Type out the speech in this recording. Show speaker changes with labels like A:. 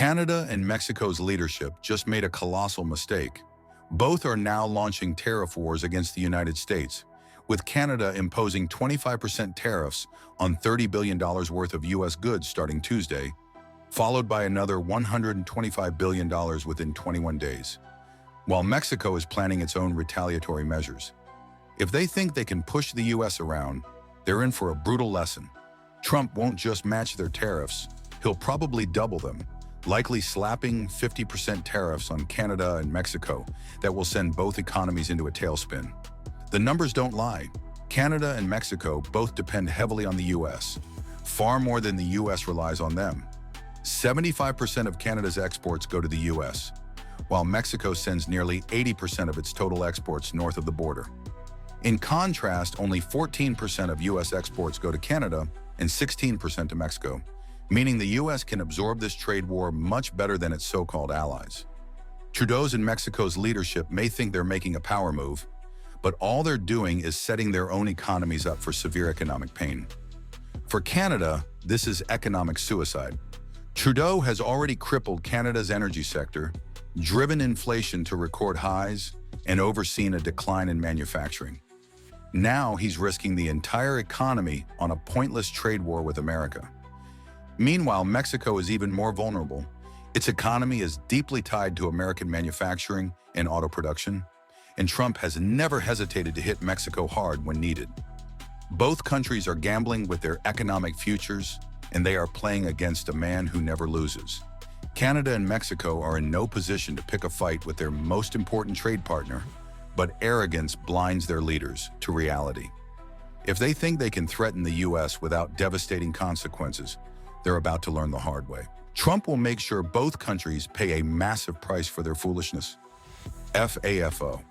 A: Canada and Mexico's leadership just made a colossal mistake. Both are now launching tariff wars against the United States, with Canada imposing 25% tariffs on $30 billion worth of U.S. goods starting Tuesday, followed by another $125 billion within 21 days, while Mexico is planning its own retaliatory measures. If they think they can push the U.S. around, they're in for a brutal lesson. Trump won't just match their tariffs, he'll probably double them, likely slapping 50% tariffs on Canada and Mexico that will send both economies into a tailspin. The numbers don't lie. Canada and Mexico both depend heavily on the U.S., far more than the U.S. relies on them. 75% of Canada's exports go to the U.S., while Mexico sends nearly 80% of its total exports north of the border. In contrast, only 14% of U.S. exports go to Canada and 16% to Mexico, meaning the U.S. can absorb this trade war much better than its so-called allies. Trudeau's and Mexico's leadership may think they're making a power move, but all they're doing is setting their own economies up for severe economic pain. For Canada, this is economic suicide. Trudeau has already crippled Canada's energy sector, driven inflation to record highs, and overseen a decline in manufacturing. Now he's risking the entire economy on a pointless trade war with America. Meanwhile, Mexico is even more vulnerable. Its economy is deeply tied to American manufacturing and auto production, and Trump has never hesitated to hit Mexico hard when needed. Both countries are gambling with their economic futures, and they are playing against a man who never loses. Canada and Mexico are in no position to pick a fight with their most important trade partner, but arrogance blinds their leaders to reality. If they think they can threaten the U.S. without devastating consequences, they're about to learn the hard way. Trump will make sure both countries pay a massive price for their foolishness. FAFO.